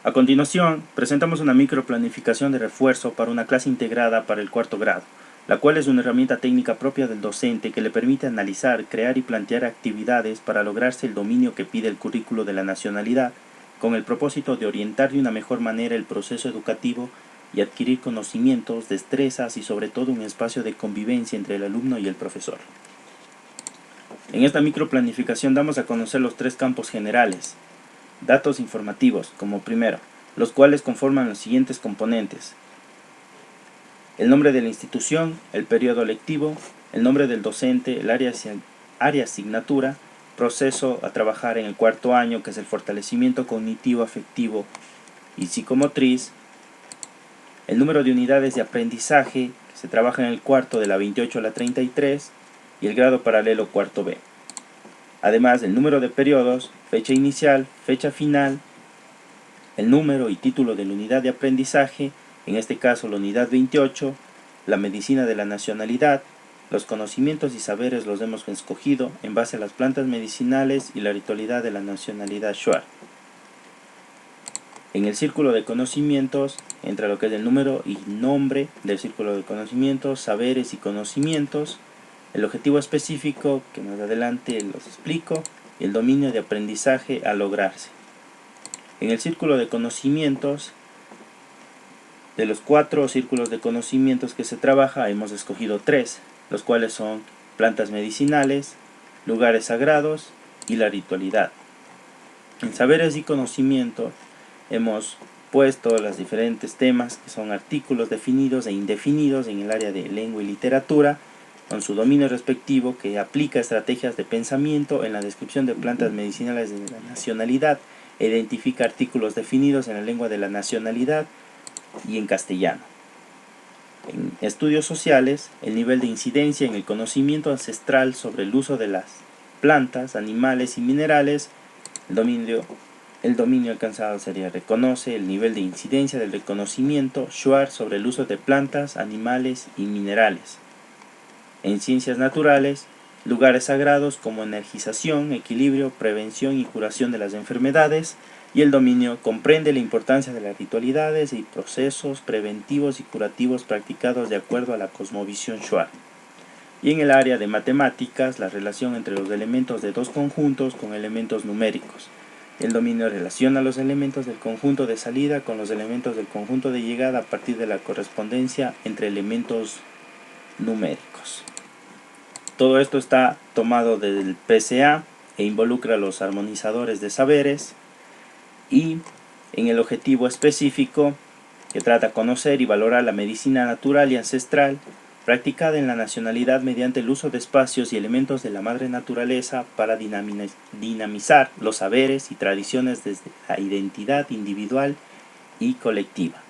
A continuación, presentamos una microplanificación de refuerzo para una clase integrada para el cuarto grado, la cual es una herramienta técnica propia del docente que le permite analizar, crear y plantear actividades para lograrse el dominio que pide el currículo de la nacionalidad, con el propósito de orientar de una mejor manera el proceso educativo y adquirir conocimientos, destrezas y sobre todo un espacio de convivencia entre el alumno y el profesor. En esta microplanificación damos a conocer los tres campos generales. Datos informativos, como primero, los cuales conforman los siguientes componentes: el nombre de la institución, el periodo lectivo, el nombre del docente, el área asignatura, proceso a trabajar en el cuarto año, que es el fortalecimiento cognitivo, afectivo y psicomotriz, el número de unidades de aprendizaje, que se trabaja en el cuarto de la 28 a la 33, y el grado paralelo cuarto B. Además, el número de periodos, fecha inicial, fecha final, el número y título de la unidad de aprendizaje, en este caso la unidad 28, la medicina de la nacionalidad, los conocimientos y saberes los hemos escogido en base a las plantas medicinales y la ritualidad de la nacionalidad Shuar. En el círculo de conocimientos entra lo que es el número y nombre del círculo de conocimientos, saberes y conocimientos, el objetivo específico, que más adelante los explico, y el dominio de aprendizaje a lograrse. En el círculo de conocimientos, de los 4 círculos de conocimientos que se trabaja, hemos escogido 3, los cuales son plantas medicinales, lugares sagrados y la ritualidad. En saberes y conocimientos hemos puesto los diferentes temas que son artículos definidos e indefinidos en el área de lengua y literatura, con su dominio respectivo, que aplica estrategias de pensamiento en la descripción de plantas medicinales de la nacionalidad, e identifica artículos definidos en la lengua de la nacionalidad y en castellano. En estudios sociales, el nivel de incidencia en el conocimiento ancestral sobre el uso de las plantas, animales y minerales. El dominio alcanzado sería: reconoce el nivel de incidencia del reconocimiento Shuar sobre el uso de plantas, animales y minerales. En ciencias naturales, lugares sagrados como energización, equilibrio, prevención y curación de las enfermedades. Y el dominio comprende la importancia de las ritualidades y procesos preventivos y curativos practicados de acuerdo a la cosmovisión Shuar. Y en el área de matemáticas, la relación entre los elementos de dos conjuntos con elementos numéricos. El dominio relaciona los elementos del conjunto de salida con los elementos del conjunto de llegada a partir de la correspondencia entre elementos numéricos. Todo esto está tomado del PCA e involucra a los armonizadores de saberes. Y en el objetivo específico, que trata de conocer y valorar la medicina natural y ancestral practicada en la nacionalidad mediante el uso de espacios y elementos de la madre naturaleza para dinamizar los saberes y tradiciones desde la identidad individual y colectiva.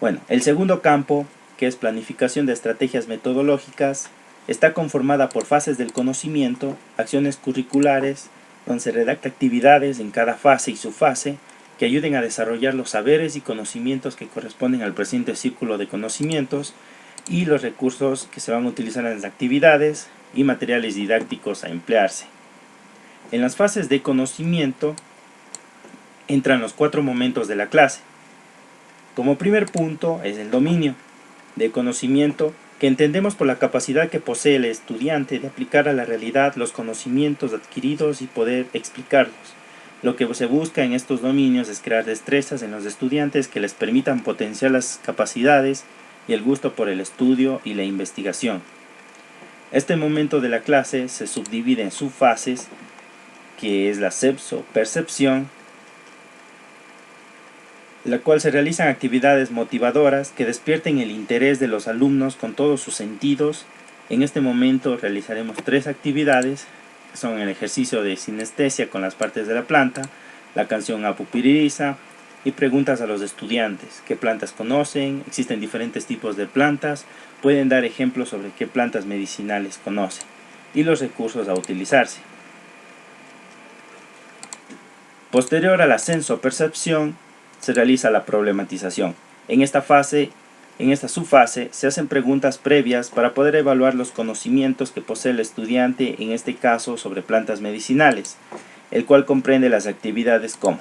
Bueno, el segundo campo, que es planificación de estrategias metodológicas, está conformada por fases del conocimiento, acciones curriculares, donde se redacta actividades en cada fase y subfase que ayuden a desarrollar los saberes y conocimientos que corresponden al presente círculo de conocimientos, y los recursos que se van a utilizar en las actividades y materiales didácticos a emplearse. En las fases de conocimiento entran los 4 momentos de la clase. Como primer punto es el dominio de conocimiento, que entendemos por la capacidad que posee el estudiante de aplicar a la realidad los conocimientos adquiridos y poder explicarlos. Lo que se busca en estos dominios es crear destrezas en los estudiantes que les permitan potenciar las capacidades y el gusto por el estudio y la investigación. Este momento de la clase se subdivide en subfases, que es la percepción, en la cual se realizan actividades motivadoras que despierten el interés de los alumnos con todos sus sentidos. En este momento realizaremos 3 actividades, que son el ejercicio de sinestesia con las partes de la planta, la canción Apupiririza y preguntas a los estudiantes: ¿qué plantas conocen? Existen diferentes tipos de plantas, pueden dar ejemplos sobre qué plantas medicinales conocen y los recursos a utilizarse. Posterior a la senso-percepción se realiza la problematización. En esta subfase se hacen preguntas previas para poder evaluar los conocimientos que posee el estudiante, en este caso sobre plantas medicinales, el cual comprende las actividades como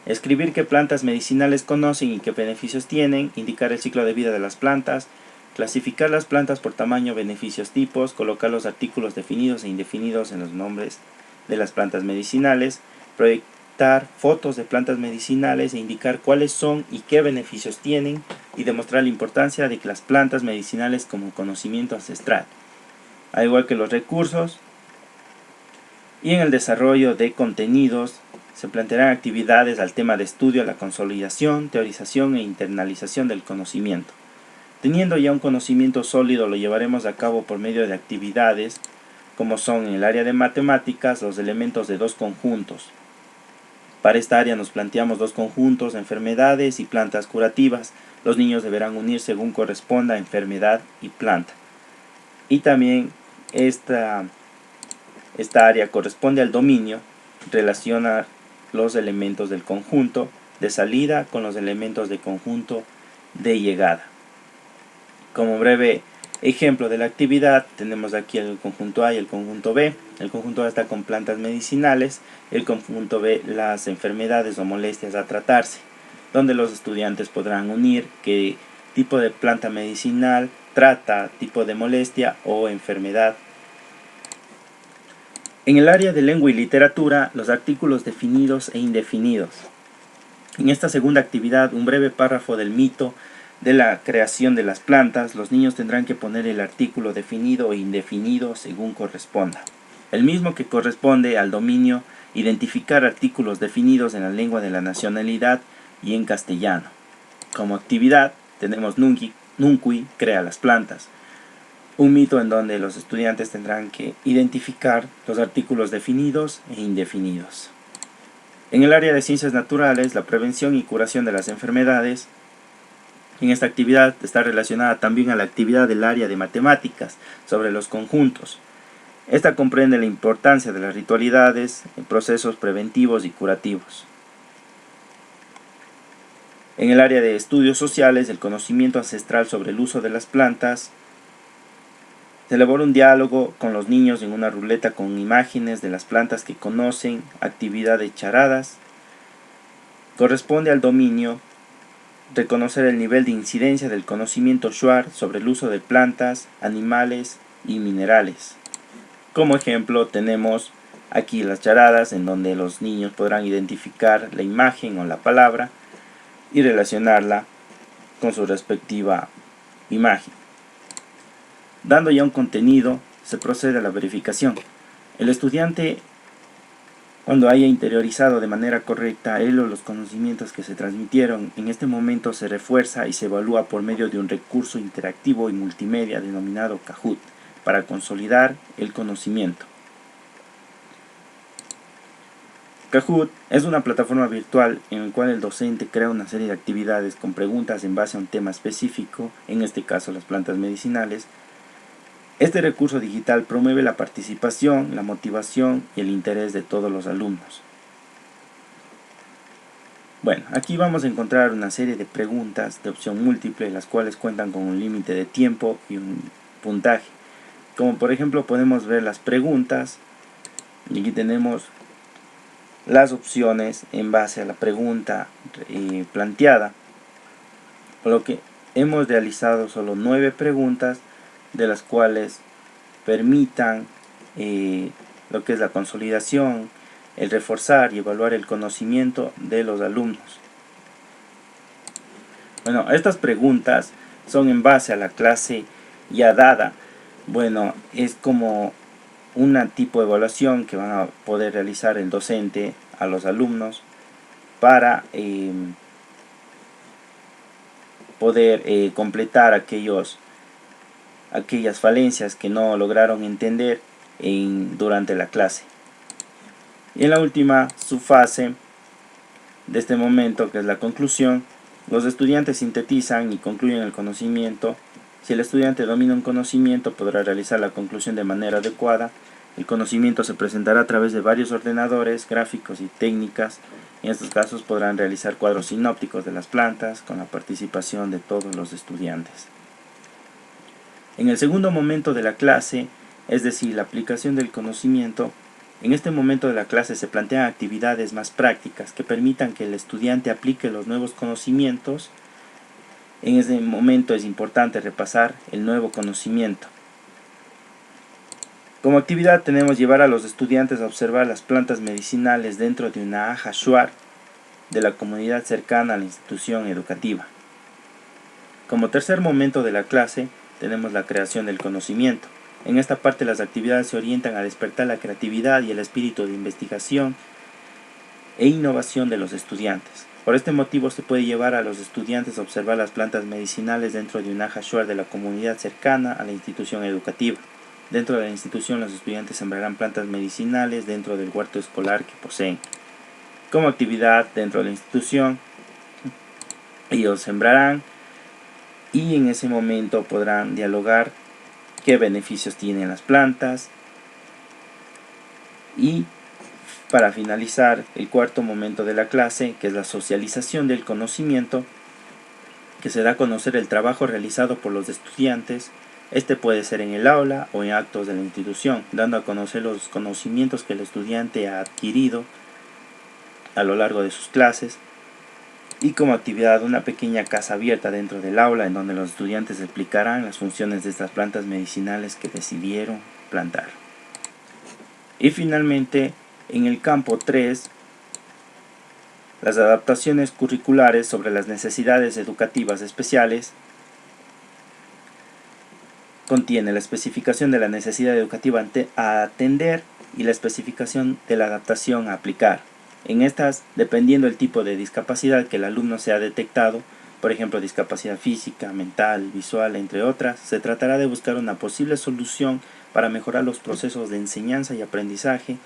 Escribir qué plantas medicinales conocen y qué beneficios tienen, indicar el ciclo de vida de las plantas, clasificar las plantas por tamaño, beneficios, tipos, colocar los artículos definidos e indefinidos en los nombres de las plantas medicinales, proyectar fotos de plantas medicinales e indicar cuáles son y qué beneficios tienen, y demostrar la importancia de las plantas medicinales como conocimiento ancestral, al igual que los recursos. Y en el desarrollo de contenidos se plantearán actividades al tema de estudio, la consolidación, teorización e internalización del conocimiento. Teniendo ya un conocimiento sólido, lo llevaremos a cabo por medio de actividades como son en el área de matemáticas los elementos de dos conjuntos. Para esta área nos planteamos dos conjuntos, enfermedades y plantas curativas. Los niños deberán unir según corresponda enfermedad y planta. Y también esta área corresponde al dominio, relaciona los elementos del conjunto de salida con los elementos del conjunto de llegada. Como breve ejemplo de la actividad, tenemos aquí el conjunto A y el conjunto B. El conjunto A está con plantas medicinales, el conjunto B las enfermedades o molestias a tratarse, donde los estudiantes podrán unir qué tipo de planta medicinal trata, tipo de molestia o enfermedad. En el área de lengua y literatura, los artículos definidos e indefinidos. En esta segunda actividad, un breve párrafo del mito de la creación de las plantas. Los niños tendrán que poner el artículo definido e indefinido según corresponda. El mismo que corresponde al dominio, identificar artículos definidos en la lengua de la nacionalidad y en castellano. Como actividad tenemos Nunqui crea las plantas. Un mito en donde los estudiantes tendrán que identificar los artículos definidos e indefinidos. En el área de ciencias naturales, la prevención y curación de las enfermedades. En esta actividad está relacionada también a la actividad del área de matemáticas sobre los conjuntos. Esta comprende la importancia de las ritualidades en procesos preventivos y curativos. En el área de estudios sociales, el conocimiento ancestral sobre el uso de las plantas. Se elabora un diálogo con los niños en una ruleta con imágenes de las plantas que conocen, actividad de charadas. Corresponde al dominio reconocer el nivel de incidencia del conocimiento Shuar sobre el uso de plantas, animales y minerales. Como ejemplo tenemos aquí las charadas, en donde los niños podrán identificar la imagen o la palabra y relacionarla con su respectiva imagen. Dando ya un contenido, se procede a la verificación. El estudiante, cuando haya interiorizado de manera correcta él o los conocimientos que se transmitieron, en este momento se refuerza y se evalúa por medio de un recurso interactivo y multimedia denominado Kahoot, para consolidar el conocimiento. Kahoot es una plataforma virtual en la cual el docente crea una serie de actividades con preguntas en base a un tema específico, en este caso las plantas medicinales. Este recurso digital promueve la participación, la motivación y el interés de todos los alumnos. Bueno, aquí vamos a encontrar una serie de preguntas de opción múltiple, las cuales cuentan con un límite de tiempo y un puntaje. Como por ejemplo podemos ver las preguntas, y aquí tenemos las opciones en base a la pregunta planteada, por lo que hemos realizado solo 9 preguntas, de las cuales permitan lo que es la consolidación, el reforzar y evaluar el conocimiento de los alumnos. Bueno, estas preguntas son en base a la clase ya dada. Bueno, es como un tipo de evaluación que van a poder realizar el docente a los alumnos para poder completar aquellas falencias que no lograron entender durante la clase. Y en la última subfase de este momento, que es la conclusión, los estudiantes sintetizan y concluyen el conocimiento. Si el estudiante domina un conocimiento, podrá realizar la conclusión de manera adecuada. El conocimiento se presentará a través de varios ordenadores, gráficos y técnicas. En estos casos podrán realizar cuadros sinópticos de las plantas con la participación de todos los estudiantes. En el segundo momento de la clase, es decir, la aplicación del conocimiento, En este momento de la clase se plantean actividades más prácticas que permitan que el estudiante aplique los nuevos conocimientos. En ese momento es importante repasar el nuevo conocimiento. Como actividad tenemos llevar a los estudiantes a observar las plantas medicinales dentro de una aja shuar de la comunidad cercana a la institución educativa. Como tercer momento de la clase tenemos la creación del conocimiento. En esta parte las actividades se orientan a despertar la creatividad y el espíritu de investigación e innovación de los estudiantes. Por este motivo se puede llevar a los estudiantes a observar las plantas medicinales dentro de una aja shuar de la comunidad cercana a la institución educativa. Dentro de la institución los estudiantes sembrarán plantas medicinales dentro del huerto escolar que poseen. Como actividad dentro de la institución ellos sembrarán y en ese momento podrán dialogar qué beneficios tienen las plantas. Y para finalizar el cuarto momento de la clase, que es la socialización del conocimiento, que se da a conocer el trabajo realizado por los estudiantes. Este puede ser en el aula o en actos de la institución, dando a conocer los conocimientos que el estudiante ha adquirido a lo largo de sus clases. Y como actividad una pequeña casa abierta dentro del aula en donde los estudiantes explicarán las funciones de estas plantas medicinales que decidieron plantar. Y finalmente en el campo 3, las adaptaciones curriculares sobre las necesidades educativas especiales contiene la especificación de la necesidad educativa a atender y la especificación de la adaptación a aplicar. En estas, dependiendo del tipo de discapacidad que el alumno se ha detectado, por ejemplo discapacidad física, mental, visual, entre otras, se tratará de buscar una posible solución para mejorar los procesos de enseñanza y aprendizaje.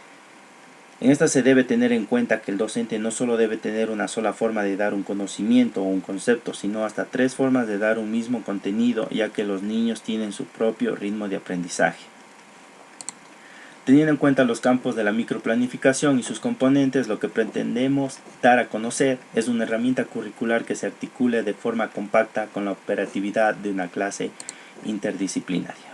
En esta se debe tener en cuenta que el docente no solo debe tener una sola forma de dar un conocimiento o un concepto, sino hasta 3 formas de dar un mismo contenido, ya que los niños tienen su propio ritmo de aprendizaje. Teniendo en cuenta los campos de la microplanificación y sus componentes, lo que pretendemos dar a conocer es una herramienta curricular que se articule de forma compacta con la operatividad de una clase interdisciplinaria.